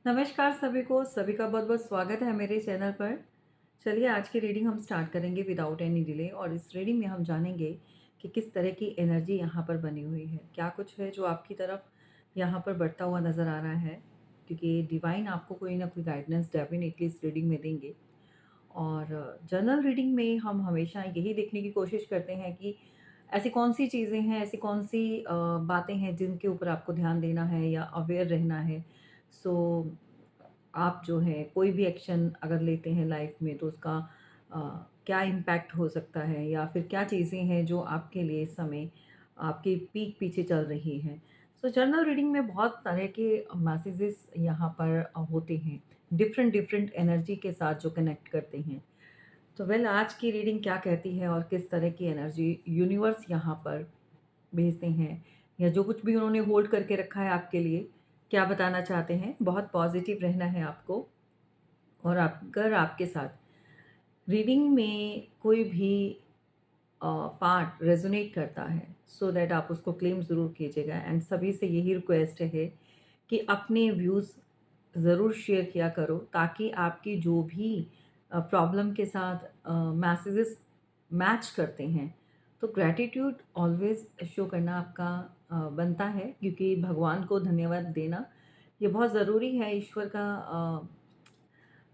नमस्कार सभी को, सभी का बहुत-बहुत स्वागत है मेरे चैनल पर। चलिए आज की रीडिंग हम स्टार्ट करेंगे विदाउट एनी डिले और इस रीडिंग में हम जानेंगे कि किस तरह की एनर्जी यहाँ पर बनी हुई है। क्या कुछ है जो आपकी तरफ यहाँ पर बढ़ता हुआ नज़र आ रहा है? क्योंकि डिवाइन आपको कोई ना कोई गाइडेंस डेफ़िनेटली इस रीडिंग में देंगे। और जनरल रीडिंग में हम हमेशा यही देखने की कोशिश करते हैं कि ऐसी कौन-सी चीज़ें हैं, ऐसी कौन-सी बातें हैं जिनके ऊपर आपको ध्यान देना है या अवेयर रहना है। सो आप जो है कोई भी एक्शन अगर लेते हैं लाइफ में तो उसका अ, क्या इम्पैक्ट हो सकता है या फिर क्या चीज़ें हैं जो आपके लिए इस समय आपके पीठ पीछे चल रही हैं। सो जर्नल रीडिंग में बहुत तरह के मैसेजेस यहाँ पर होते हैं, डिफरेंट डिफरेंट एनर्जी के साथ जो कनेक्ट करते हैं। तो आज की रीडिंग क्या कहती है और किस तरह की एनर्जी यूनिवर्स यहाँ पर भेजते हैं या जो कुछ भी उन्होंने होल्ड करके रखा है आपके लिए, क्या बताना चाहते हैं? बहुत पॉजिटिव रहना है आपको। और अगर आपके साथ रीडिंग में कोई भी पार्ट रेजोनेट करता है सो दैट आप उसको क्लेम ज़रूर कीजिएगा। एंड सभी से यही रिक्वेस्ट है कि अपने व्यूज़ ज़रूर शेयर किया करो ताकि आपकी जो भी प्रॉब्लम के साथ मैसेजेस मैच करते हैं तो ग्रैटिट्यूड ऑलवेज शो करना आपका बनता है, क्योंकि भगवान को धन्यवाद देना ये बहुत ज़रूरी है। ईश्वर का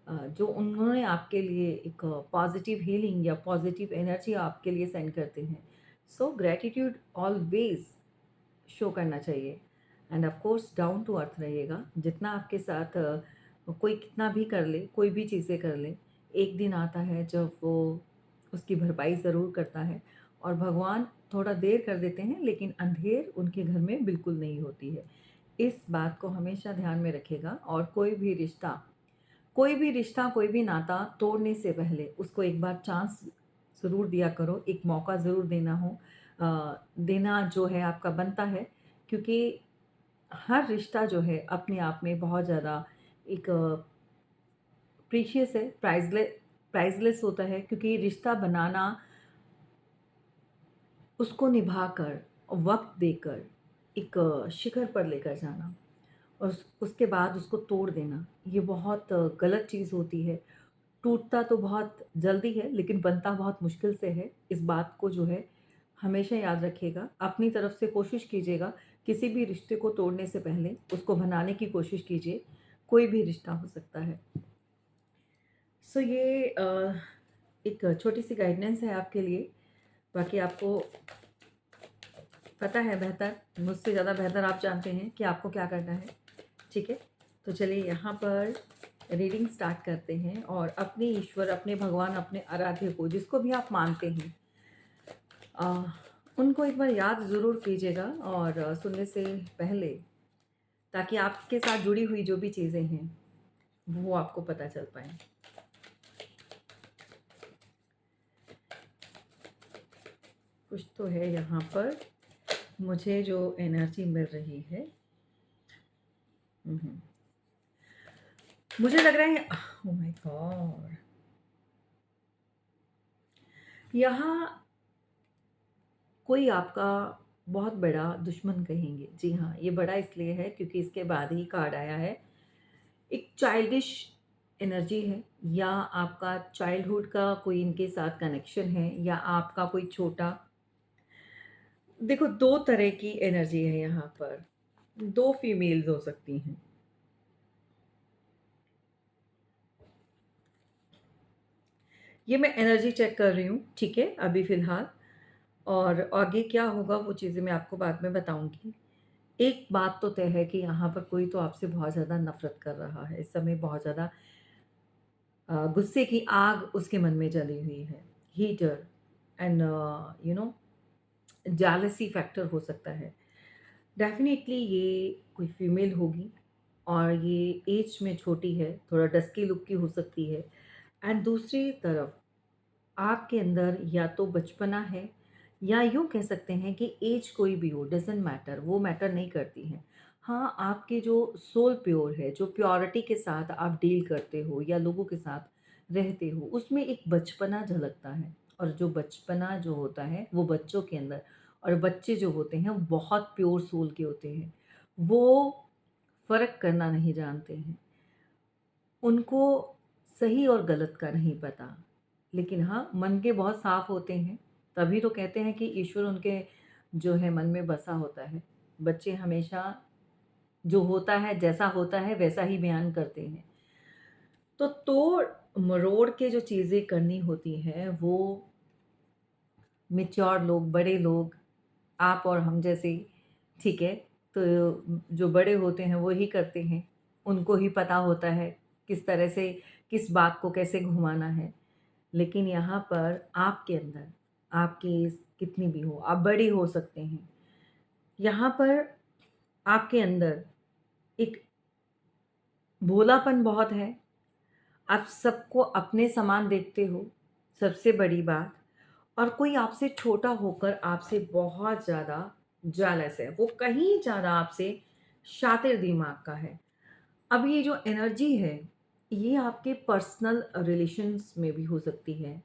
जो उन्होंने आपके लिए एक पॉजिटिव हीलिंग या पॉजिटिव एनर्जी आपके लिए सेंड करते हैं। सो ग्रैटिट्यूड ऑलवेज शो करना चाहिए। And of course down to earth रहिएगा। जितना आपके साथ कोई कितना भी कर ले, कोई भी चीज़ें कर ले, एक दिन आता है जब वो उसकी भरपाई ज़रूर करता है। और भगवान थोड़ा देर कर देते हैं लेकिन अंधेर उनके घर में बिल्कुल नहीं होती है। इस बात को हमेशा ध्यान में रखेगा। और कोई भी रिश्ता, कोई भी नाता तोड़ने से पहले उसको एक बार चांस ज़रूर दिया करो, एक मौका ज़रूर देना जो है आपका बनता है। क्योंकि हर रिश्ता जो है अपने आप में बहुत ज़्यादा एक प्रीशियस है, प्राइज़लेस होता है, क्योंकि रिश्ता बनाना, उसको निभाकर, वक़्त देकर, एक शिखर पर लेकर जाना और उसके बाद उसको तोड़ देना, ये बहुत गलत चीज़ होती है। टूटता तो बहुत जल्दी है लेकिन बनता बहुत मुश्किल से है। इस बात को जो है हमेशा याद रखिएगा। अपनी तरफ से कोशिश कीजिएगा, किसी भी रिश्ते को तोड़ने से पहले उसको बनाने की कोशिश कीजिए। कोई भी रिश्ता हो सकता है। सो ये एक छोटी-सी गाइडेंस है आपके लिए। बाकी आपको पता है बेहतर, मुझसे ज़्यादा बेहतर आप जानते हैं कि आपको क्या करना है। ठीक है? तो चलिए यहाँ पर रीडिंग स्टार्ट करते हैं और अपने ईश्वर, अपने भगवान, अपने आराध्य को, जिसको भी आप मानते हैं, अ, उनको एक बार याद ज़रूर कीजिएगा और सुनने से पहले, ताकि आपके साथ जुड़ी हुई जो भी चीज़ें हैं, वो आपको पता चल पाएँ। कुछ तो है यहाँ पर, मुझे जो एनर्जी मिल रही है। हुँ, हुँ। मुझे लग रहा है ओह माय गॉड! यहाँ कोई आपका बहुत बड़ा दुश्मन कहेंगे। जी हाँ, ये बड़ा इसलिए है क्योंकि इसके बाद ही कार्ड आया है। एक चाइल्डिश एनर्जी है, या आपका चाइल्डहुड का कोई इनके साथ कनेक्शन है, या आपका कोई छोटा, देखो 2 तरह की एनर्जी है यहाँ पर। 2 फीमेल्स हो सकती हैं। ये मैं एनर्जी चेक कर रही हूँ, ठीक है, अभी फ़िलहाल। और आगे क्या होगा वो चीज़ें मैं आपको बाद में बताऊँगी। एक बात तो तय है कि यहाँ पर कोई तो आपसे बहुत ज़्यादा नफ़रत कर रहा है। इस समय बहुत ज़्यादा गुस्से की आग उसके मन में जली हुई है। Heater and you know jealousy factor हो सकता है। डेफ़िनेटली ये कोई फीमेल होगी और ये ऐज में छोटी है, थोड़ा डस्की लुक की हो सकती है। एंड दूसरी तरफ आपके अंदर या तो बचपना है, या यूँ कह सकते हैं कि ऐज कोई भी हो, डज़न्ट मैटर, वो मैटर नहीं करती हैं। हाँ, आपकी जो सोल प्योर है, जो प्योरिटी के साथ आप डील करते हो या लोगों के साथ रहते हो, उसमें एक बचपना झलकता है। और जो बचपना जो होता है, वो बच्चों के अंदर, और बच्चे जो होते हैं, वो बहुत प्योर सोल के होते हैं। वो फ़र्क करना नहीं जानते हैं। उनको सही और गलत का नहीं पता, लेकिन हाँ, मन के बहुत साफ होते हैं। तभी तो कहते हैं कि ईश्वर उनके जो है मन में बसा होता है। बच्चे हमेशा जो होता है, जैसा होता है वैसा ही बयान करते हैं। तो तोड़ मरोड़ के जो चीज़ें करनी होती हैं वो मैच्योर लोग, बड़े लोग, आप और हम जैसे, ठीक है? तो जो बड़े होते हैं वो ही करते हैं। उनको ही पता होता है किस तरह से किस बात को कैसे घुमाना है। लेकिन यहाँ पर आपके अंदर, आपकी एज कितनी भी हो, आप बड़े हो सकते हैं। यहाँ पर आपके अंदर एक भोलापन बहुत है। आप सबको अपने समान देखते हो, सबसे बड़ी बात। और कोई आपसे छोटा होकर आपसे बहुत ज़्यादा जेलस है, वो कहीं ज़्यादा आपसे शातिर दिमाग का है। अब ये जो एनर्जी है, ये आपके पर्सनल रिलेशंस में भी हो सकती है,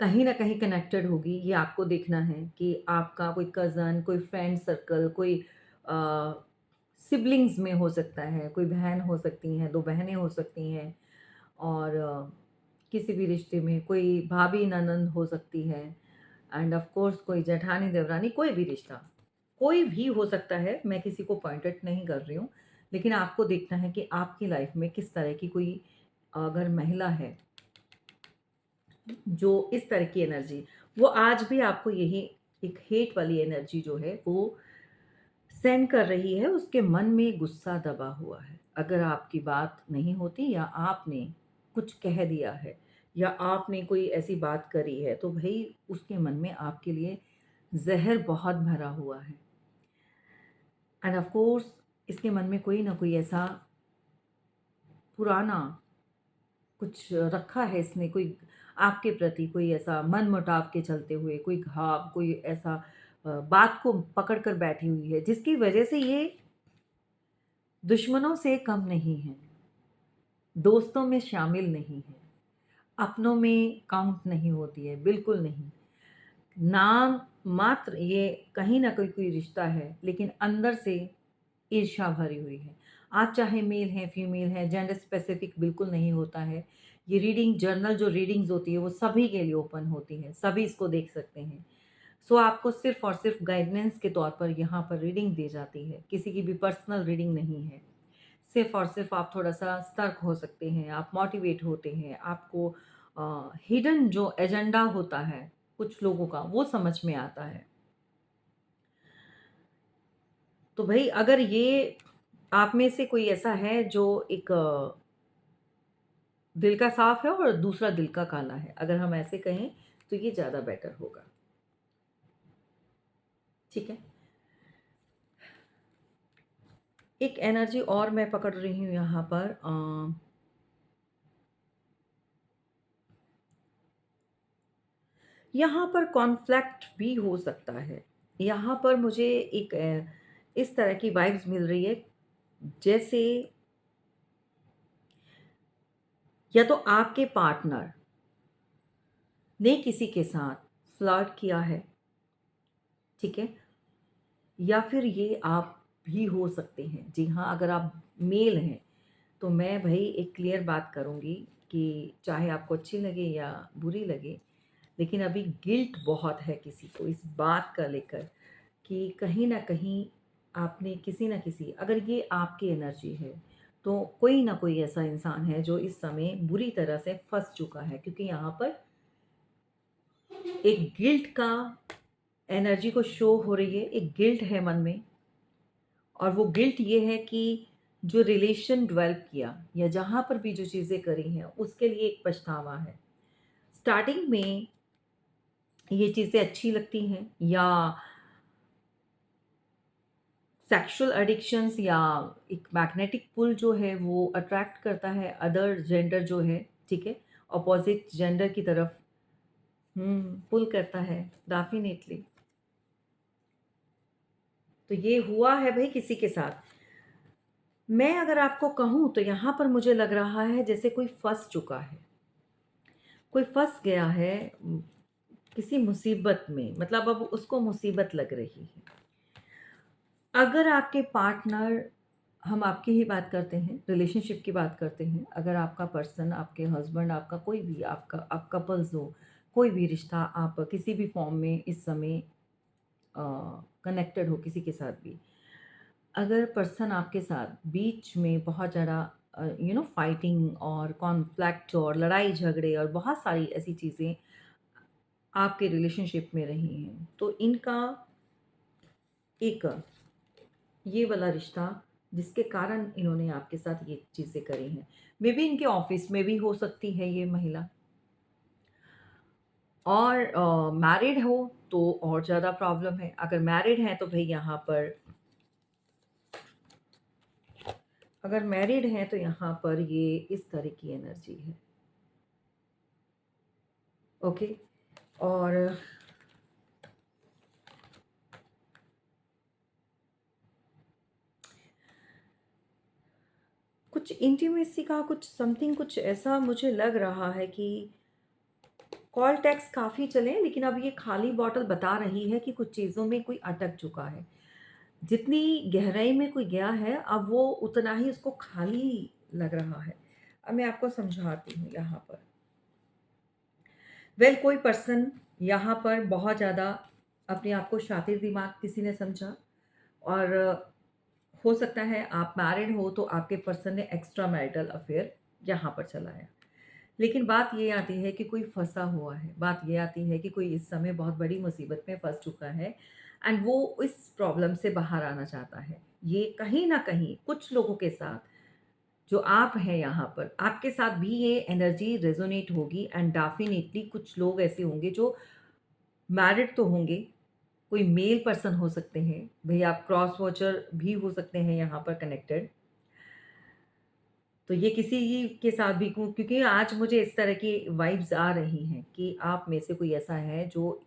कहीं न कहीं कनेक्टेड होगी। ये आपको देखना है कि आपका कोई कज़न, कोई फ्रेंड सर्कल, कोई सिबलिंग्स में हो सकता है, कोई बहन हो सकती हैं, 2 बहनें हो सकती हैं, और किसी भी रिश्ते में कोई भाभी ननंद हो सकती है, एंड ऑफ कोर्स कोई जेठानी देवरानी, कोई भी रिश्ता, कोई भी हो सकता है। मैं किसी को पॉइंट आउट नहीं कर रही हूँ, लेकिन आपको देखना है कि आपकी लाइफ में किस तरह की कोई अगर महिला है जो इस तरह की एनर्जी, वो आज भी आपको यही एक हेट वाली एनर्जी जो है वो सेंड कर रही है। उसके मन में गुस्सा दबा हुआ है। अगर आपकी बात नहीं होती या आपने कुछ कह दिया है या आपने कोई ऐसी बात करी है, तो भई उसके मन में आपके लिए ज़हर बहुत भरा हुआ है। एंड ऑफ कोर्स इसके मन में कोई ना कोई ऐसा पुराना कुछ रखा है इसने, कोई आपके प्रति कोई ऐसा मनमुटाव के चलते हुए कोई घाव, कोई ऐसा बात को पकड़ कर बैठी हुई है, जिसकी वजह से ये दुश्मनों से कम नहीं है, दोस्तों में शामिल नहीं है, अपनों में काउंट नहीं होती है, बिल्कुल नहीं। नाम मात्र ये कहीं न कहीं कोई रिश्ता है, लेकिन अंदर से ईर्ष्या भरी हुई है। आप चाहे मेल हैं, फीमेल हैं, जेंडर स्पेसिफिक बिल्कुल नहीं होता है। ये रीडिंग जर्नल जो रीडिंग्स होती है वो सभी के लिए ओपन होती है, सभी इसको देख सकते हैं। सो आपको सिर्फ़ और सिर्फ़ गाइडेंस के तौर पर यहाँ पर रीडिंग दी जाती है, किसी की भी पर्सनल रीडिंग नहीं है। सिर्फ़ और सिर्फ़ आप थोड़ा-सा सतर्क हो सकते हैं, आप मोटिवेट होते हैं, आपको हिडन जो एजेंडा होता है कुछ लोगों का, वो समझ में आता है। तो भई अगर ये आप में से कोई ऐसा है जो एक दिल का साफ़ है और दूसरा दिल का काला है, अगर हम ऐसे कहें तो ये ज़्यादा बेटर होगा। ठीक है? एक एनर्जी और मैं पकड़ रही हूँ यहाँ पर, यहाँ पर कॉन्फ्लिक्ट भी हो सकता है। यहाँ पर मुझे एक इस तरह की वाइब्स मिल रही है, जैसे या तो आपके पार्टनर ने किसी के साथ फ्लर्ट किया है, ठीक है? या फिर ये आप भी हो सकते हैं। जी हाँ, अगर आप मेल हैं, तो मैं भई एक क्लियर बात करूँगी कि चाहे आपको अच्छी लगे या बुरी लगे, लेकिन अभी गिल्ट बहुत है किसी को इस बात का लेकर कि कहीं न कहीं आपने किसी न किसी, अगर ये आपकी एनर्जी है, तो कोई ना कोई ऐसा इंसान है जो इस समय बुरी तरह से फँस चुका है, क्योंकि यहाँ पर एक गिल्ट का एनर्जी को शो हो रही है, एक गिल्ट है मन में। और वो गिल्ट ये है कि जो रिलेशन डेवलप किया या जहाँ पर भी जो चीज़ें करी हैं, उसके लिए एक पछतावा है। स्टार्टिंग में ये चीज़ें अच्छी लगती हैं, या सेक्सुअल एडिक्शंस, या एक मैग्नेटिक पुल जो है वो अट्रैक्ट करता है अदर जेंडर जो है, ठीक है? अपोज़िट जेंडर की तरफ पुल करता है, डेफ़िनेटली। तो ये हुआ है भई किसी के साथ। मैं अगर आपको कहूँ तो यहाँ पर मुझे लग रहा है जैसे कोई फँस चुका है। कोई फँस गया है किसी मुसीबत में, मतलब अब उसको मुसीबत लग रही है। अगर आपके पार्टनर हम आपकी ही बात करते हैं, रिलेशनशिप की बात करते हैं। अगर आपका पर्सन, आपके हस्बैंड, आपका कोई भी, आपका आप कपल्स हो, कोई भी रिश्ता आप किसी भी फॉर्म में इस समय अ, कनेक्टेड हो किसी के साथ भी, अगर पर्सन आपके साथ बीच में बहुत ज़्यादा फाइटिंग और कॉन्फ्लिक्ट और लड़ाई झगड़े और बहुत सारी ऐसी चीज़ें आपके रिलेशनशिप में रही हैं, तो इनका एक ये वाला रिश्ता जिसके कारण इन्होंने आपके साथ ये चीज़ें करी हैं, मे बी इनके ऑफिस में भी हो सकती है ये महिला, और मैरिड हो तो और ज़्यादा प्रॉब्लम है। अगर मैरिड हैं तो भई यहाँ पर, अगर मैरिड हैं तो यहाँ पर ये इस तरह की एनर्जी है। ओके। और कुछ इंटीमेसी का कुछ समथिंग, कुछ ऐसा मुझे लग रहा है कि कॉल टेक्स्ट काफ़ी चले, लेकिन अब ये खाली बॉटल बता रही है कि कुछ चीज़ों में कोई अटक चुका है। जितनी गहराई में कोई गया है, अब वो उतना ही उसको खाली लग रहा है। अब मैं आपको समझाती हूँ यहाँ पर। कोई पर्सन यहाँ पर बहुत ज़्यादा अपने आप को शातिर दिमाग किसी ने समझा, और हो सकता है आप मैरिड हो तो आपके पर्सन ने एक्स्ट्रा मैरिटल अफेयर यहाँ पर चलाया। लेकिन बात ये आती है कि कोई फँसा हुआ है, बात ये आती है कि कोई इस समय बहुत बड़ी मुसीबत में फँस चुका है एंड वो इस प्रॉब्लम से बाहर आना चाहता है। ये कहीं न कहीं कुछ लोगों के साथ, जो आप हैं यहाँ पर, आपके साथ भी ये एनर्जी रेज़ोनेट होगी एंड डेफ़िनिटली कुछ लोग ऐसे होंगे जो मैरिड तो होंगे, कोई मेल पर्सन हो सकते हैं, भई आप क्रॉस वॉचर भी हो सकते हैं यहाँ पर कनेक्टेड। तो ये किसी के साथ भी क्योंकि आज मुझे इस तरह की वाइब्स आ रही हैं कि आप में से कोई ऐसा है जो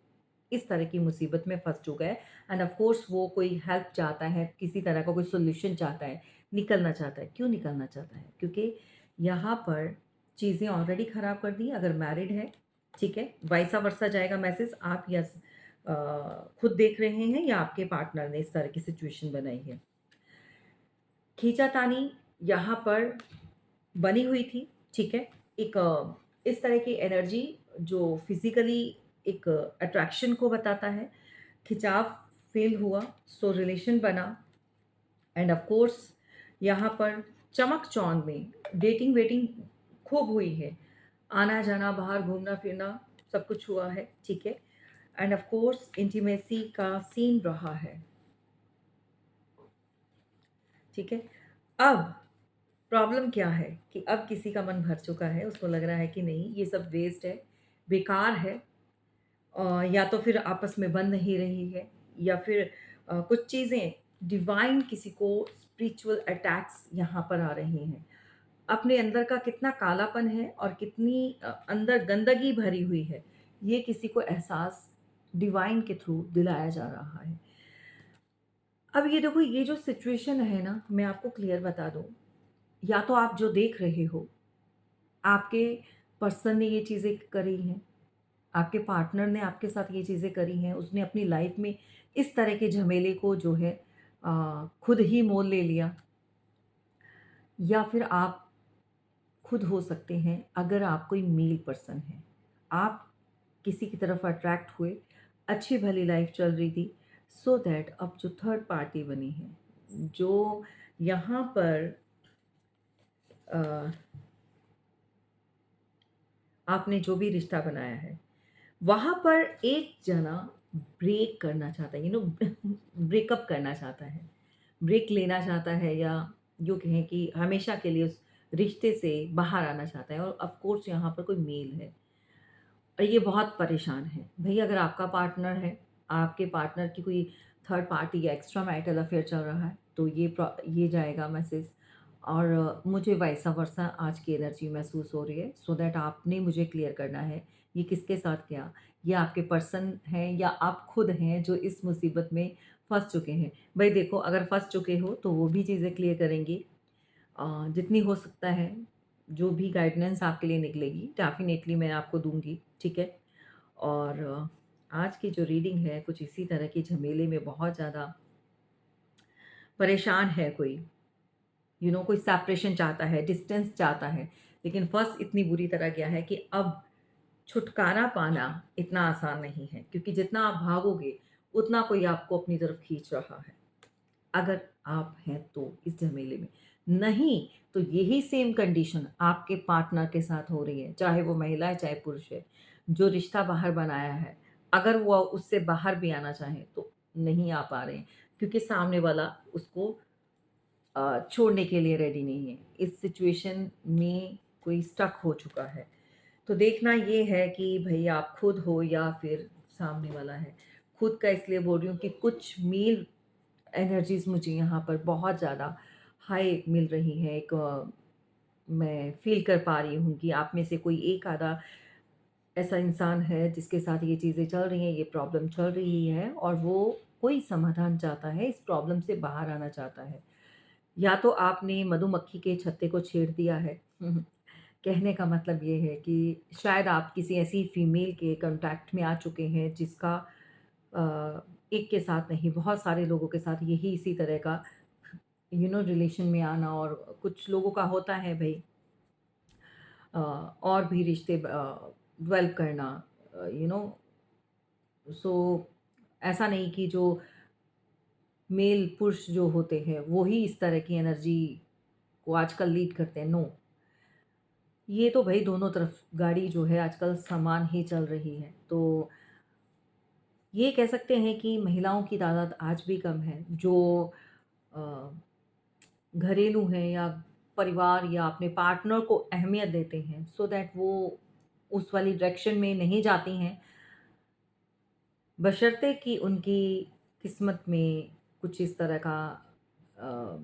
इस तरह की मुसीबत में फँस चुका है एंड ऑफ कोर्स वो कोई हेल्प चाहता है, किसी तरह का कोई सॉल्यूशन चाहता है, निकलना चाहता है। क्यों निकलना चाहता है? क्योंकि यहाँ पर चीज़ें ऑलरेडी ख़राब कर दी, अगर मैरिड है, ठीक है? वाइसा वर्सा जाएगा मैसेज, आप या खुद देख रहे हैं या आपके पार्टनर ने इस तरह की सिचुएशन बनाई है। खींचातानी यहाँ पर बनी हुई थी, ठीक है? एक इस तरह की एनर्जी जो फिज़िकली एक अट्रैक्शन को बताता है, खिंचाव फ़ील हुआ, सो रिलेशन बना एंड ऑफ़ कोर्स यहाँ पर चमक-चौंध में डेटिंग-वेटिंग खूब हुई है। आना-जाना, बाहर घूमना-फिरना सब कुछ हुआ है, ठीक है? एंड ऑफ़ कोर्स इंटीमेसी का सीन रहा है, ठीक है? अब प्रॉब्लम क्या है कि अब किसी का मन भर चुका है, उसको लग रहा है कि नहीं ये सब वेस्ट है, बेकार है, या तो फिर आपस में बन नहीं रही है, या फिर कुछ चीज़ें डिवाइन किसी को स्पिरिचुअल अटैक्स यहाँ पर आ रही हैं। अपने अंदर का कितना कालापन है और कितनी अंदर गंदगी भरी हुई है, ये किसी को एहसास डिवाइन के थ्रू दिलाया जा रहा है। अब ये देखो, ये जो सिचुएशन है ना, मैं आपको क्लियर बता दूँ, या तो आप जो देख रहे हो, आपके पर्सन ने ये चीज़ें करी हैं, आपके पार्टनर ने आपके साथ ये चीज़ें करी हैं, उसने अपनी लाइफ़ में इस तरह के झमेले को जो है खुद ही मोल ले लिया, या फिर आप खुद हो सकते हैं, अगर आप कोई मेल पर्सन हैं। आप किसी की तरफ अट्रैक्ट हुए, अच्छी-भली लाइफ़ चल रही थी, सो दैट अब जो थर्ड पार्टी बनी है, जो यहाँ पर अ, आपने जो भी रिश्ता बनाया है, वहाँ पर एक जना ब्रेक करना चाहता है, ब्रेकअप करना चाहता है, ब्रेक लेना चाहता है, या यूँ कहें कि हमेशा के लिए उस रिश्ते से बाहर आना चाहता है, और ऑफ़ कोर्स यहाँ पर कोई मेल है और ये बहुत परेशान है। भई अगर आपका पार्टनर है, आपके पार्टनर की कोई थर्ड पार्टी या एक्स्ट्रा मैरिटल अफ़ेयर चल रहा है, तो ये जाएगा मैसेज, और मुझे वाइसा वर्सा आज की एनर्जी महसूस हो रही है, सो दैट आपने मुझे क्लियर करना है, ये किसके साथ क्या? ये आपके पर्सन हैं या आप खुद हैं जो इस मुसीबत में फँस चुके हैं? भई देखो, अगर फँस चुके हो तो वो भी चीज़ें क्लियर करेंगी। जितनी हो सकता है, जो भी गाइडेंस आपके लिए निकलेगी डेफ़िनेटली मैं आपको दूँगी, ठीक है? और आज की जो रीडिंग है कुछ इसी तरह के झमेले में बहुत ज़्यादा परेशान है कोई, कोई सेपरेशन चाहता है, डिस्टेंस चाहता है। लेकिन फँस इतनी बुरी तरह गया है कि अब छुटकारा पाना इतना आसान नहीं है, क्योंकि जितना आप भागोगे, उतना कोई आपको अपनी तरफ खींच रहा है। अगर आप हैं तो इस झमेले में, नहीं तो यही सेम कंडीशन आपके पार्टनर के साथ हो रही है, चाहे वो महिला है, चाहे पुरुष है। जो रिश्ता बाहर बनाया है, अगर वो उससे बाहर भी आना चाहें, तो नहीं आ पा रहे हैं, क्योंकि सामने वाला उसको छोड़ने के लिए रेडी नहीं है। इस सिचुएशन में कोई स्टक हो चुका है। तो देखना ये है कि भई आप खुद हो या फिर सामने वाला है। खुद का इसलिए बोल रही हूँ कि कुछ मेल एनर्जीज़ मुझे यहाँ पर बहुत ज़्यादा हाई मिल रही हैं। मैं फ़ील कर पा रही हूँ कि आप में से कोई एक आधा ऐसा इंसान है जिसके साथ ये चीज़ें चल रही हैं, ये प्रॉब्लम चल रही है और वो कोई समाधान चाहता है, इस प्रॉब्लम से बाहर आना चाहता है। या तो आपने मधुमक्खी के छत्ते को छेड़ दिया है। कहने का मतलब ये है कि शायद आप किसी ऐसी फीमेल के कॉन्टैक्ट में आ चुके हैं जिसका एक के साथ नहीं, बहुत सारे लोगों के साथ यही इसी तरह का रिलेशन में आना, और कुछ लोगों का होता है भई और भी रिश्ते डेवलप करना, यू नो सो ऐसा नहीं कि जो मेल पुरुष जो होते हैं वो ही इस तरह की एनर्जी को आजकल लीड करते हैं, नो। ये तो भई दोनों तरफ गाड़ी जो है आजकल समान ही चल रही है। तो ये कह सकते हैं कि महिलाओं की तादाद आज भी कम है जो अ, घरेलू हैं या परिवार या अपने पार्टनर को अहमियत देते हैं, सो दैट वो उस वाली डायरेक्शन में नहीं जाती हैं, बशर्ते कि उनकी किस्मत में कुछ इस तरह का अ,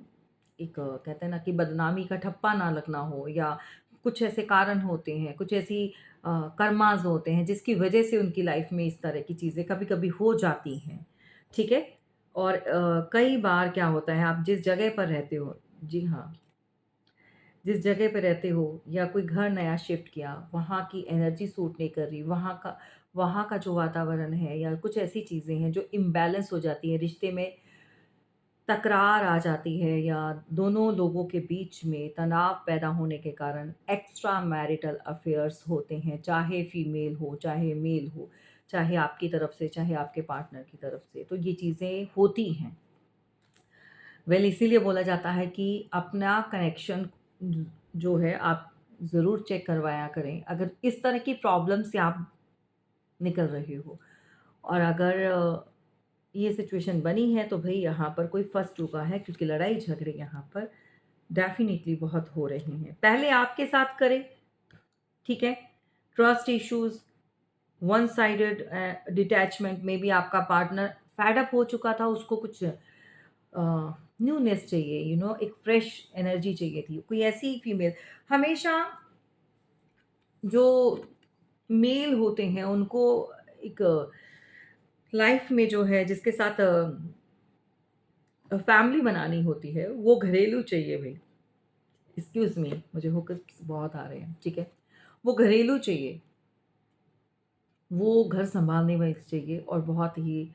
एक कहते हैं ना कि बदनामी का ठप्पा ना लगना हो, या कुछ ऐसे कारण होते हैं, कुछ ऐसी कर्माज़ होते हैं जिसकी वजह से उनकी लाइफ में इस तरह की चीज़ें कभी-कभी हो जाती हैं, ठीक है? और कई बार क्या होता है, आप जिस जगह पर रहते हो, जी हाँ, जिस जगह पे रहते हो या कोई घर नया शिफ्ट किया, वहाँ की एनर्जी सूट नहीं कर रही, वहाँ का जो वातावरण है या कुछ ऐसी चीज़ें हैं जो इम्बैलेंस हो जाती है, रिश्ते में तकरार आ जाती है या दोनों लोगों के बीच में तनाव पैदा होने के कारण एक्स्ट्रा मैरिटल अफेयर्स होते हैं, चाहे फीमेल हो, चाहे मेल हो, चाहे आपकी तरफ से, चाहे आपके पार्टनर की तरफ से। तो ये चीज़ें होती हैं। इसीलिए बोला जाता है कि अपना कनेक्शन जो है आप ज़रूर चेक करवाया करें। अगर इस तरह की प्रॉब्लम से आप निकल रहे हो और अगर ये सिचुएशन बनी है, तो भई यहाँ पर कोई फँस चुका है, क्योंकि लड़ाई झगड़े यहाँ पर डेफ़िनिटली बहुत हो रहे हैं। पहले आपके साथ करे, ठीक है? Trust issues, one sided detachment में भी आपका पार्टनर फेड अप हो चुका था, उसको कुछ न्यूनेस चाहिए, एक फ्रेश एनर्जी चाहिए थी। कोई ऐसी फीमेल, हमेशा जो मेल होते हैं उनको एक लाइफ में जो है जिसके साथ फैमिली बनानी होती है, वो घरेलू चाहिए भई। एक्सक्यूज़ मी, मुझे हुक्स बहुत आ रहे हैं, ठीक है? वो घरेलू चाहिए, वो घर सँभालने वाली चाहिए और बहुत ही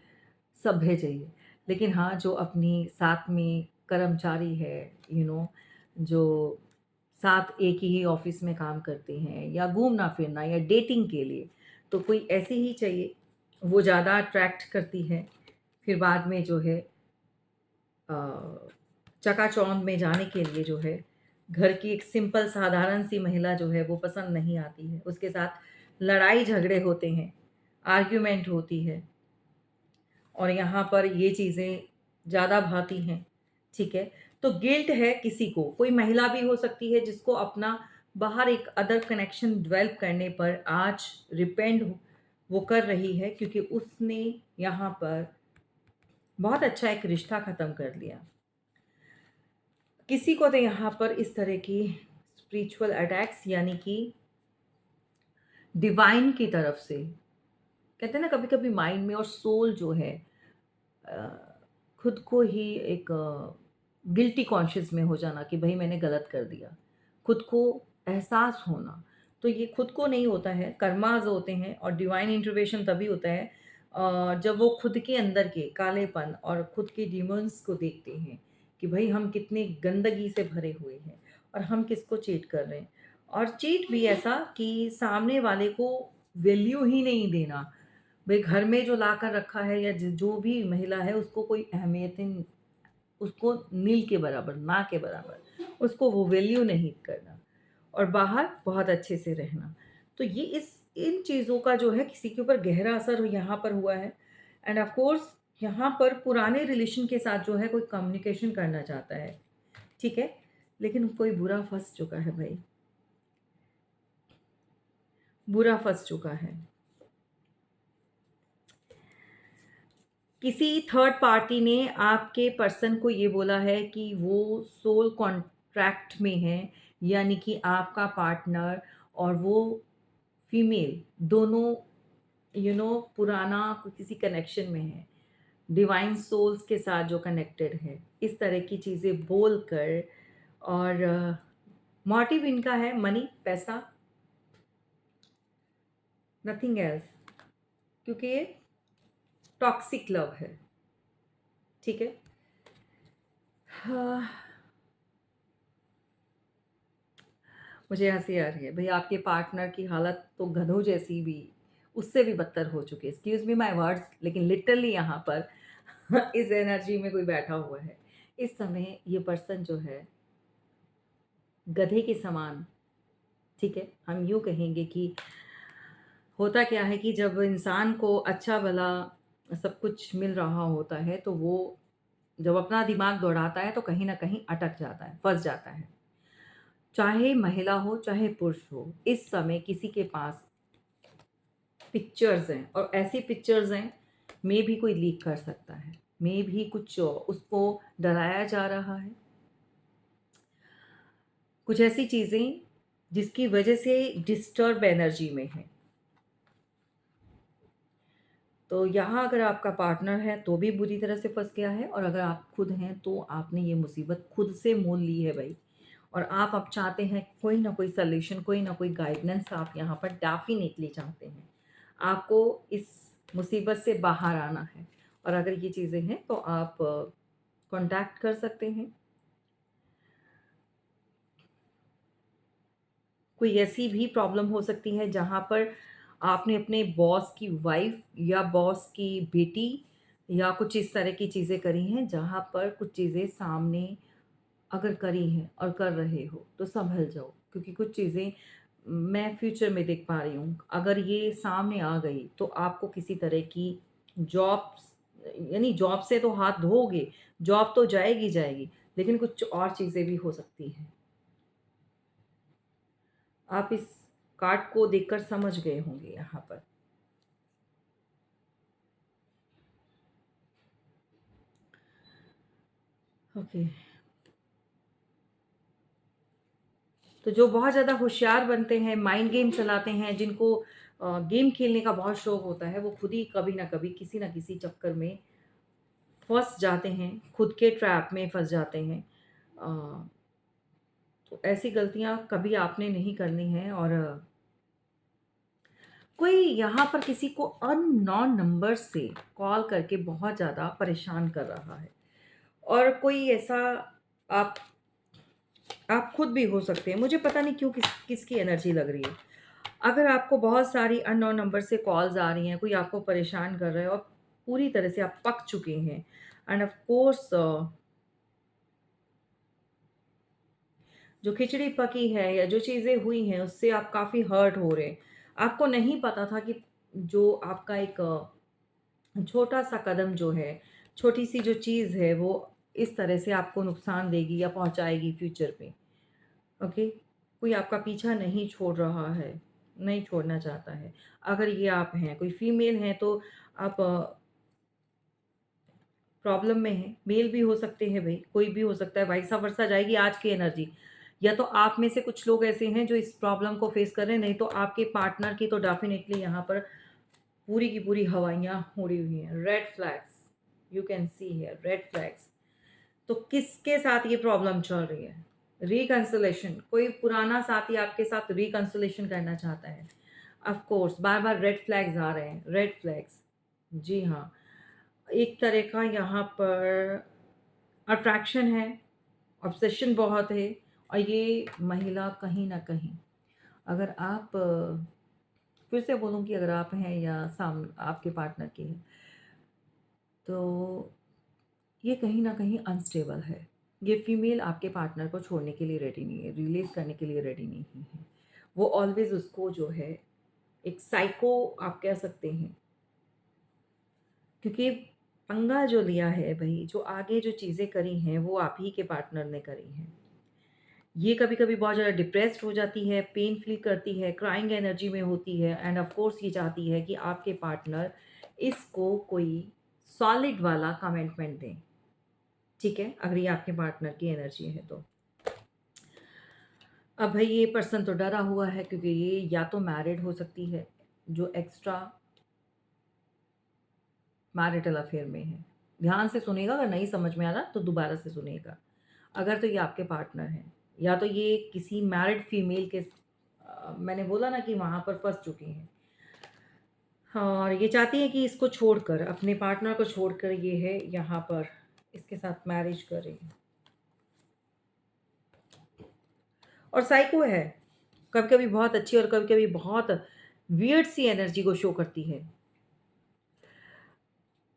सभ्य चाहिए। लेकिन हाँ, जो अपनी साथ में कर्मचारी है, जो साथ एक ही ऑफ़िस में काम करते हैं या घूमना-फिरना या डेटिंग के लिए, तो कोई ऐसी ही चाहिए। वो ज़्यादा अट्रैक्ट करती है। फिर बाद में जो है अ, चकाचौंध में जाने के लिए जो है, घर की एक सिंपल साधारण-सी महिला जो है वो पसंद नहीं आती है। उसके साथ लड़ाई-झगड़े होते हैं, आर्ग्यूमेंट होती है। और यहाँ पर ये चीज़ें ज़्यादा भाती हैं, ठीक है? तो गिल्ट है किसी को, कोई महिला भी हो सकती है जिसको अपना बाहर एक अदर कनेक्शन डेवलप करने पर आज रिपेंड वो कर रही है, क्योंकि उसने यहाँ पर बहुत अच्छा एक रिश्ता ख़त्म कर लिया। किसी को तो यहाँ पर इस तरह की स्पिरिचुअल अटैक्स, यानी कि डिवाइन की तरफ से, कहते हैं ना कभी-कभी माइंड में और सोल जो है अ, खुद को ही एक गिल्टी कॉन्शियस में हो जाना कि भई मैंने गलत कर दिया। खुद को एहसास होना, तो ये खुद को नहीं होता है, कर्माज़ होते हैं, और डिवाइन इंटरवेंशन तभी होता है जब वो खुद के अंदर के कालेपन और खुद के डिमॉन्स को देखते हैं कि भाई हम कितनी गंदगी से भरे हुए हैं और हम किसको चीट कर रहे हैं। और चीट भी ऐसा कि सामने वाले को वैल्यू ही नहीं देना। भाई घर में जो ला कर रखा है या जो भी महिला है उसको कोई अहमियत ही, उसको नील के बराबर, ना के बराबर, उसको वो वैल्यू नहीं करना और बाहर बहुत अच्छे से रहना। तो ये इस इन चीज़ों का जो है किसी के ऊपर गहरा असर यहाँ पर हुआ है। एंड ऑफ कोर्स यहाँ पर पुराने रिलेशन के साथ जो है कोई कम्युनिकेशन करना चाहता है, ठीक है? लेकिन कोई बुरा फँस चुका है भाई, बुरा फँस चुका है। किसी थर्ड पार्टी ने आपके पर्सन को ये बोला है कि वो सोल कॉन्ट्रैक्ट में है, यानी कि आपका पार्टनर और वो फीमेल दोनों पुराना किसी कनेक्शन में है, डिवाइन सोल्स के साथ जो कनेक्टेड है, इस तरह की चीज़ें बोलकर। और मोटिव इनका है मनी, पैसा, नथिंग एल्स, क्योंकि ये टॉक्सिक लव है, ठीक है? हाँ, मुझे हँसी आ रही है। भई आपके पार्टनर की हालत तो गधों जैसी भी, उससे भी बदतर हो चुकी है। एक्सक्यूज़ मी माय वर्ड्स, लेकिन लिटरली यहाँ पर इस एनर्जी में कोई बैठा हुआ है। इस समय ये पर्सन जो है गधे के समान, ठीक है? हम यूँ कहेंगे कि होता क्या है कि जब इंसान को अच्छा-भला सब कुछ मिल रहा होता है, तो वो जब अपना दिमाग दौड़ाता है, तो कहीं न कहीं अटक जाता है, फँस जाता है। चाहे महिला हो, चाहे पुरुष हो, इस समय किसी के पास पिक्चर्स हैं और ऐसी पिक्चर्स हैं, मे बी कोई लीक कर सकता है, मे बी कुछ उसको डराया जा रहा है, कुछ ऐसी चीज़ें जिसकी वजह से डिस्टर्ब एनर्जी में है। तो यहाँ अगर आपका पार्टनर है तो भी बुरी तरह से फँस गया है, और अगर आप खुद हैं तो आपने ये मुसीबत खुद से मोल ली है भई। और आप अब चाहते हैं कोई ना कोई सॉल्यूशन, कोई ना कोई गाइडेंस आप यहाँ पर डेफ़िनिटली चाहते हैं। आपको इस मुसीबत से बाहर आना है, और अगर ये चीज़ें हैं तो आप कॉन्टैक्ट कर सकते हैं। कोई ऐसी भी प्रॉब्लम हो सकती है जहाँ पर आपने अपने बॉस की वाइफ़ या बॉस की बेटी या कुछ इस तरह की चीज़ें करी हैं, जहाँ पर कुछ चीज़ें सामने अगर करी हैं और कर रहे हो तो सँभल जाओ, क्योंकि कुछ चीज़ें मैं फ्यूचर में देख पा रही हूँ। अगर ये सामने आ गई तो आपको किसी तरह की जॉब्स, यानी जॉब से तो हाथ धोओगे, जॉब तो जाएगी जाएगी, लेकिन कुछ और चीज़ें भी हो सकती हैं। आप इस कार्ड को देखकर समझ गए होंगे यहाँ पर। ओके। तो जो बहुत ज़्यादा होशियार बनते हैं, माइंड गेम चलाते हैं, जिनको गेम खेलने का बहुत शौक होता है, वो खुद ही कभी न कभी किसी न किसी चक्कर में फँस जाते हैं, खुद के ट्रैप में फँस जाते हैं। अ, तो ऐसी गलतियाँ कभी आपने नहीं करनी है। और कोई यहाँ पर किसी को अननोन नंबर से कॉल करके बहुत ज़्यादा परेशान कर रहा है, और कोई ऐसा आप आप खुद भी हो सकते हैं। मुझे पता नहीं क्यों किसकी एनर्जी लग रही है। अगर आपको बहुत सारी अननोन नंबर से कॉल्स आ रही हैं, कोई आपको परेशान कर रहा है और पूरी तरह से आप पक चुके हैं, एंड ऑफ कोर्स जो खिचड़ी पकी है या जो चीज़ें हुई हैं उससे आप काफ़ी हर्ट हो रहे हैं। आपको नहीं पता था कि जो आपका एक छोटा-सा कदम जो है, छोटी-सी जो चीज़ है वो इस तरह से आपको नुकसान देगी या पहुँचाएगी फ्यूचर में। ओके? कोई आपका पीछा नहीं छोड़ रहा है, नहीं छोड़ना चाहता है। अगर ये आप हैं, कोई फीमेल हैं तो आप प्रॉब्लम में हैं, मेल भी हो सकते हैं भई, कोई भी हो सकता है, वाइसा वर्सा जाएगी आज की एनर्जी। या तो आप में से कुछ लोग ऐसे हैं जो इस प्रॉब्लम को फेस कर रहे हैं, नहीं तो आपके पार्टनर की तो डेफ़िनिटली यहाँ पर पूरी की पूरी हवाइयाँ उड़ी हुई हैं। Red flags, you can see here red flags. तो किसके साथ ये प्रॉब्लम चल रही है? रिकंसिलेशन, कोई पुराना साथी आपके साथ रिकंसिलेशन करना चाहता है। ऑफ़ कोर्स बार-बार रेड फ्लैग्स आ रहे हैं, रेड फ्लैग्स। जी हाँ, एक तरह का यहाँ पर अट्रैक्शन है, ऑब्सेशन बहुत है। और ये महिला कहीं न कहीं, अगर आप फिर से बोलूँ कि अगर आप हैं या आपके पार्टनर की हैं, तो ये कहीं न कहीं अनस्टेबल है। ये फीमेल आपके पार्टनर को छोड़ने के लिए रेडी नहीं है, रिलीज़ करने के लिए रेडी नहीं है। वो ऑलवेज़ उसको जो है एक साइको आप कह सकते हैं, क्योंकि पंगा जो लिया है भई, जो आगे जो चीज़ें करी हैं, वो आप ही के पार्टनर ने करी हैं। ये कभी-कभी बहुत ज़्यादा डिप्रेस्ड हो जाती है, पेन फ़ील करती है, क्राइंग एनर्जी में होती है एंड ऑफ़ कोर्स ये चाहती है कि आपके पार्टनर इसको कोई सॉलिड वाला कमिटमेंट दें, ठीक है? अगर ये आपके पार्टनर की एनर्जी है तो। अब भई ये पर्सन तो डरा हुआ है, क्योंकि ये या तो मैरिड हो सकती है, जो एक्स्ट्रा मैरिटल अफ़ेयर में है। ध्यान से सुनिएगा, अगर नहीं समझ में आ रहा तो दोबारा से सुनिएगा। अगर तो ये आपके पार्टनर हैं, या तो ये किसी मैरिड फीमेल के मैंने बोला ना कि वहाँ पर फँस चुकी हैं। हाँ, और ये चाहती है कि इसको छोड़कर, अपने पार्टनर को छोड़कर ये है यहाँ पर इसके साथ मैरिज करे। और साइको है, कभी-कभी बहुत अच्छी और कभी-कभी बहुत वियर्ड सी एनर्जी को शो करती है।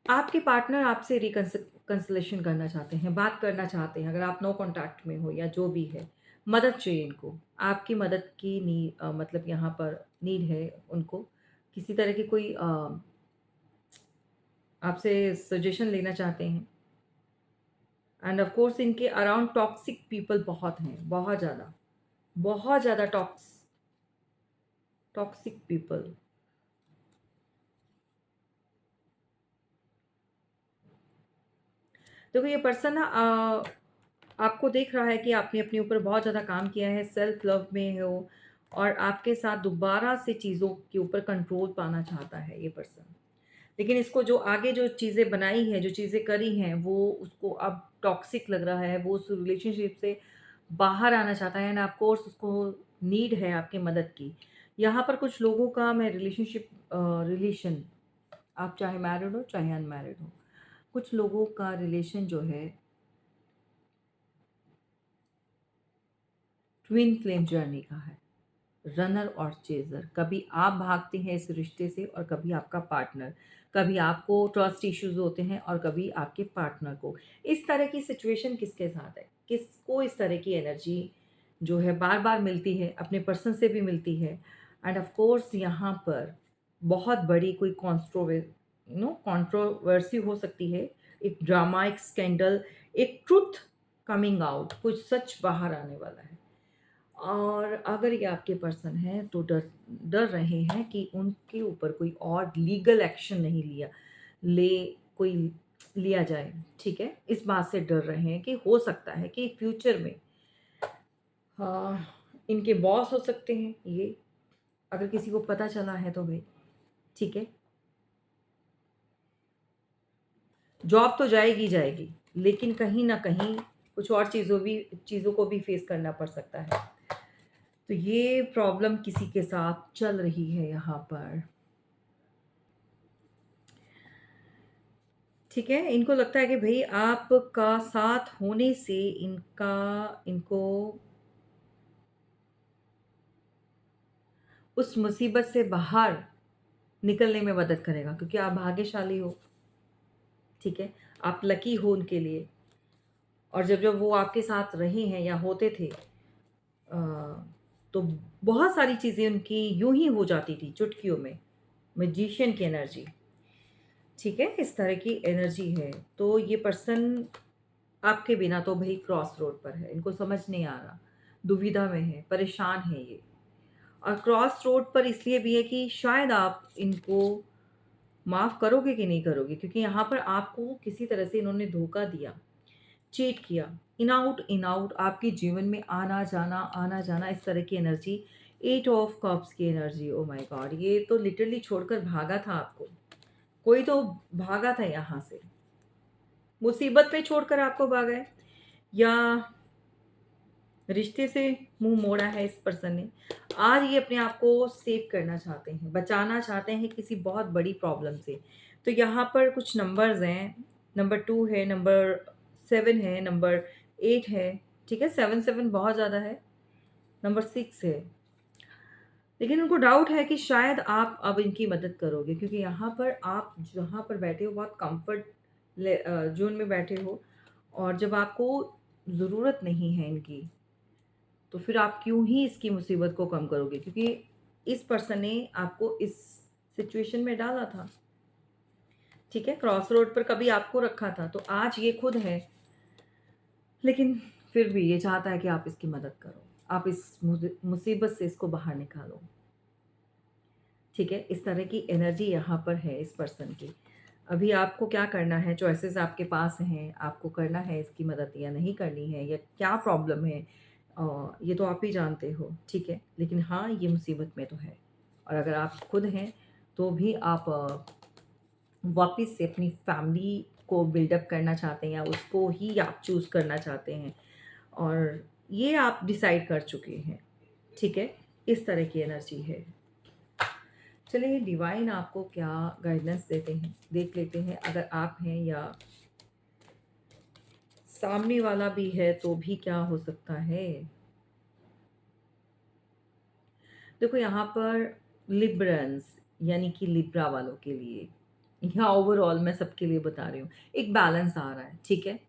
आपके पार्टनर आपसे कंसलेशन करना चाहते हैं, बात करना चाहते हैं, अगर आप नो कॉन्टैक्ट में हो या जो भी है, मदद चाहिए इनको। आपकी मदद की मतलब यहाँ पर नीड है उनको। किसी तरह की कोई आपसे सजेशन लेना चाहते हैं। एंड ऑफ कोर्स इनके अराउंड टॉक्सिक पीपल बहुत हैं, बहुत ज़्यादा टॉक्सिक पीपल। देखो ये पर्सन ना आपको देख रहा है कि आपने अपने ऊपर बहुत ज़्यादा काम किया है, सेल्फ लव में हो, और आपके साथ दोबारा से चीज़ों के ऊपर कंट्रोल पाना चाहता है ये पर्सन। लेकिन इसको जो आगे जो चीज़ें बनाई हैं, जो चीज़ें करी हैं, वो उसको अब टॉक्सिक लग रहा है। वो उस रिलेशनशिप से बाहर आना चाहता है एंड ऑफ कोर्स उसको नीड है आपकी मदद की। यहाँ पर कुछ लोगों का मैं रिलेशन, आप चाहे मैरिड हो, चाहे अनमैरिड हो, कुछ लोगों का रिलेशन जो है ट्विन फ्लेम जर्नी का है। रनर और चेज़र, कभी आप भागते हैं इस रिश्ते से और कभी आपका पार्टनर, कभी आपको ट्रस्ट इश्यूज़ होते हैं और कभी आपके पार्टनर को। इस तरह की सिचुएशन किसके साथ है? किसको इस तरह की एनर्जी जो है बार-बार मिलती है, अपने पर्सन से भी मिलती है। एंड ऑफ कोर्स यहाँ पर बहुत बड़ी कोई कंट्रोवर्सी हो सकती है, एक ड्रामा, एक स्कैंडल, एक ट्रुथ कमिंग आउट, कुछ सच बाहर आने वाला है। और अगर ये आपके पर्सन हैं तो डर डर रहे हैं कि उनके ऊपर कोई और लीगल एक्शन नहीं ले कोई लिया जाए, ठीक है? इस बात से डर रहे हैं कि हो सकता है कि फ्यूचर में हाँ, इनके बॉस हो सकते हैं ये, अगर किसी को पता चला है तो भई, ठीक है? जॉब तो जाएगी ही जाएगी, लेकिन कहीं न कहीं कुछ और चीज़ों को भी फेस करना पड़ सकता है। तो ये प्रॉब्लम किसी के साथ चल रही है यहाँ पर। ठीक है? इनको लगता है कि भई आपका साथ होने से इनको उस मुसीबत से बाहर निकलने में मदद करेगा, क्योंकि आप भाग्यशाली हो, ठीक है? आप लकी हो उनके लिए। और जब-जब वो आपके साथ रहे हैं या होते थे, तो बहुत सारी चीज़ें उनकी यूँ ही हो जाती थी चुटकियों में। मैजिशियन की एनर्जी, ठीक है? इस तरह की एनर्जी है। तो ये पर्सन आपके बिना तो भई क्रॉस रोड पर है, इनको समझ नहीं आ रहा, दुविधा में है, परेशान है ये। और क्रॉस रोड पर इसलिए भी है कि शायद आप इनको माफ़ करोगे कि नहीं करोगे, क्योंकि यहाँ पर आपको किसी तरह से इन्होंने धोखा दिया, चीट किया, इन आउट आपके जीवन में आना जाना, इस तरह की एनर्जी, 8 ऑफ कप्स की एनर्जी, ओह माय गॉड! ये तो लिटरली छोड़कर भागा था आपको, कोई तो भागा था यहाँ से, मुसीबत में छोड़कर आपको भागा है, या रिश्ते से मुँह मोड़ा है इस पर्सन ने। आज ये अपने आप को सेव करना चाहते हैं, बचाना चाहते हैं किसी बहुत बड़ी प्रॉब्लम से। तो यहाँ पर कुछ नंबर्स हैं, नंबर 2 है, नंबर 7 है, नंबर 8 है, ठीक है? 7 बहुत ज़्यादा है, नंबर 6 है। लेकिन उनको डाउट है कि शायद आप अब इनकी मदद करोगे, क्योंकि यहाँ पर आप जहाँ पर बैठे हो बहुत कम्फ़र्ट ज़ोन में बैठे हो, और जब आपको ज़रूरत नहीं है इनकी, तो फिर आप क्यों ही इसकी मुसीबत को कम करोगे? क्योंकि इस पर्सन ने आपको इस सिचुएशन में डाला था, ठीक है? क्रॉस रोड पर कभी आपको रखा था, तो आज ये खुद है, लेकिन फिर भी ये चाहता है कि आप इसकी मदद करो। आप इस मुसीबत से इसको बाहर निकालो, ठीक है? इस तरह की एनर्जी यहाँ पर है इस पर्सन की। अभी आपको क्या करना है, चॉइसेस आपके पास हैं, आपको करना है इसकी मदद या नहीं करनी है, या क्या प्रॉब्लम है, ये तो आप ही जानते हो, ठीक है? लेकिन हाँ, ये मुसीबत में तो है, और अगर आप खुद हैं, तो भी आप वापस से अपनी फैमिली को बिल्डअप करना चाहते हैं, या उसको ही आप चूज़ करना चाहते हैं, और ये आप डिसाइड कर चुके हैं, ठीक है? इस तरह की एनर्जी है। चलिए, डिवाइन आपको क्या गाइडेंस देते हैं, देख लेते हैं। अगर आप हैं या सामने वाला भी है, तो भी क्या हो सकता है? देखो, यहाँ पर लिब्रंस यानी कि लिब्रा वालों के लिए, या ओवरऑल मैं सबके लिए बता रही हूँ, एक बैलेंस आ रहा है, ठीक है?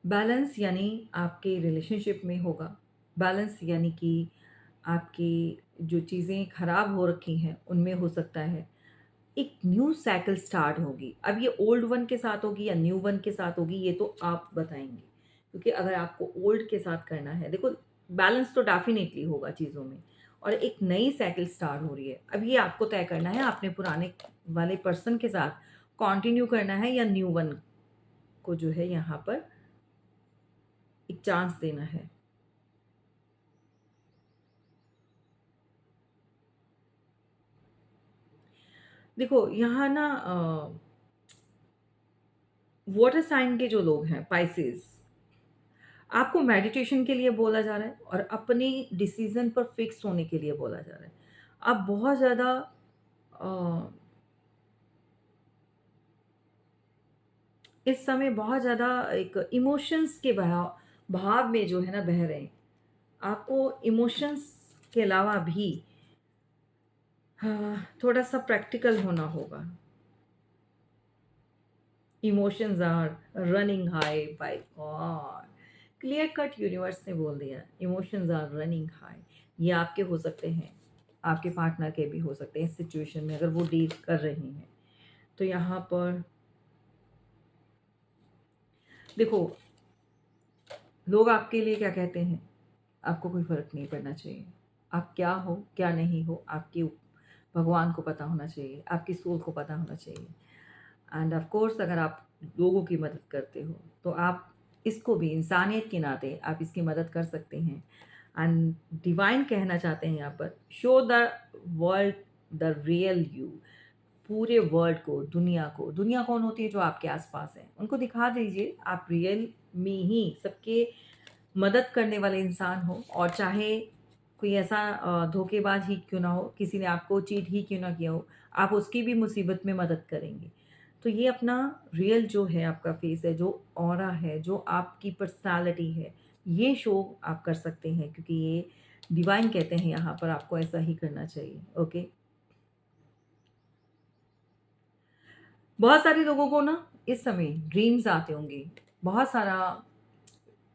बैलेंस यानी आपके रिलेशनशिप में होगा। बैलेंस यानी कि आपकी जो चीज़ें खराब हो रखी हैं, उनमें हो सकता है। एक न्यू साइकिल स्टार्ट होगी। अब ये ओल्ड वन के साथ होगी या न्यू वन के साथ होगी, ये तो आप बताएँगे। क्योंकि अगर आपको ओल्ड के साथ करना है, देखो, बैलेंस तो डेफ़िनेटली होगा चीज़ों में, और एक नई साइकिल स्टार्ट हो रही है। अब ये आपको तय करना है, आपने पुराने वाले पर्सन के साथ कंटिन्यू करना है या न्यू वन को जो है यहाँ पर एक चांस देना है। देखो, यहाँ ना वाटर साइन के जो लोग हैं, पाइसेस, आपको मेडिटेशन के लिए बोला जा रहा है, और अपनी डिसीजन पर फिक्स होने के लिए बोला जा रहा है। आप बहुत ज़्यादा अ, इस समय बहुत ज़्यादा एक इमोशंस के बहाव भाव में जो है ना बह रहे हैं। आपको इमोशंस के अलावा भी थोड़ा-सा प्रैक्टिकल होना होगा। Emotions are running high, by God! Clear cut universe ने बोल दिया, इमोशंस आर रनिंग हाई। ये आपके हो सकते हैं, आपके पार्टनर के भी हो सकते हैं इस सिचुएशन में, अगर वो डील कर रहे हैं। तो यहाँ पर देखो, लोग आपके लिए क्या कहते हैं, आपको कोई फ़र्क नहीं पड़ना चाहिए। आप क्या हो, क्या नहीं हो, आपके भगवान को पता होना चाहिए, आपकी सोल को पता होना चाहिए। एंड ऑफ कोर्स, अगर आप लोगों की मदद करते हो, तो आप इसको भी इंसानियत के नाते आप इसकी मदद कर सकते हैं। एंड डिवाइन कहना चाहते हैं यहाँ पर, show the world the real you. पूरे वर्ल्ड को, दुनिया को, दुनिया कौन होती है? जो आपके आसपास है, उनको दिखा दीजिए आप रियल में ही सबके मदद करने वाले इंसान हो, और चाहे कोई ऐसा धोखेबाज ही क्यों ना हो, किसी ने आपको चीट ही क्यों ना किया हो, आप उसकी भी मुसीबत में मदद करेंगे। तो ये अपना रियल जो है आपका फेस है, जो ऑरा है, जो आपकी पर्सनैलिटी है, ये शो आप कर सकते हैं, क्योंकि ये डिवाइन कहते हैं यहाँ पर आपको ऐसा ही करना चाहिए, ओके? बहुत सारे लोगों को ना इस समय ड्रीम्स आते होंगे, बहुत सारा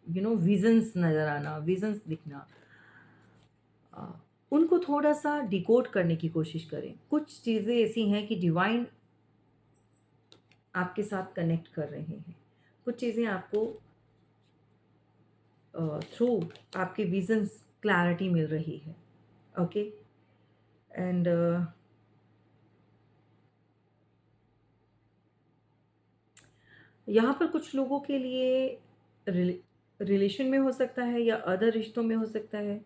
विज़न्स नज़र आना, विज़न्स दिखना। अ, उनको थोड़ा-सा डिकोड करने की कोशिश करें। कुछ चीज़ें ऐसी हैं कि डिवाइन आपके साथ कनेक्ट कर रहे हैं। कुछ चीज़ें आपको थ्रू आपके विज़न्स क्लैरिटी मिल रही है, ओके? एंड यहाँ पर कुछ लोगों के लिए रिले रिलेशन में हो सकता है, या अदर रिश्तों में हो सकता है।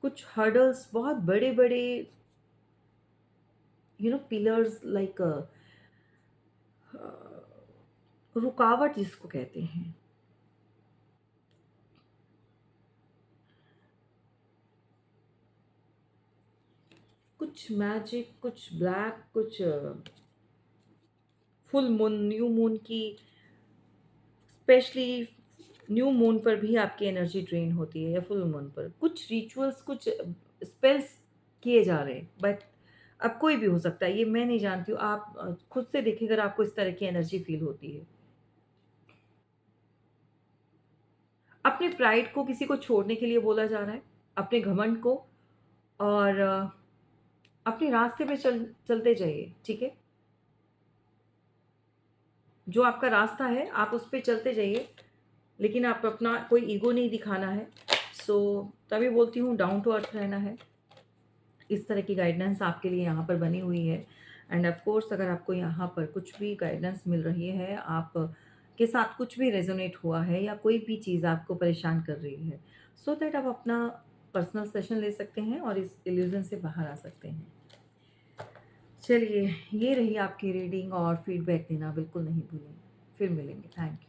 कुछ हर्डल्स, बहुत बड़े-बड़े पिलर्स, लाइक रुकावट जिसको कहते हैं। कुछ मैजिक, कुछ ब्लैक, कुछ फुल मून, न्यू मून की स्पेशली न्यू मून पर भी आपकी एनर्जी ड्रेन होती है या फुल मून पर कुछ रिचुअल्स, कुछ स्पेल्स किए जा रहे हैं। बट अब कोई भी हो सकता है, ये मैं नहीं जानती हूँ। आप खुद से देखिए अगर आपको इस तरह की एनर्जी फील होती है। अपने प्राइड को किसी को छोड़ने के लिए बोला जा रहा है, अपने घमंड को, और अपने रास्ते पे चलते जाइए, ठीक है? जो आपका रास्ता है आप उस पे चलते जाइए, लेकिन आप अपना कोई ईगो नहीं दिखाना है। सो तभी बोलती हूँ डाउन टू अर्थ रहना है। इस तरह की गाइडेंस आपके लिए यहाँ पर बनी हुई है। एंड ऑफ कोर्स अगर आपको यहाँ पर कुछ भी गाइडेंस मिल रही है, आप के साथ कुछ भी रेजोनेट हुआ है या कोई भी चीज़ आपको परेशान कर रही है, सो दैट आप अपना पर्सनल सेशन ले सकते हैं और इस इल्यूजन से बाहर आ सकते हैं। चलिए, ये रही आपकी रीडिंग, और फीडबैक देना बिल्कुल नहीं भूलें। फिर मिलेंगे। Thank you.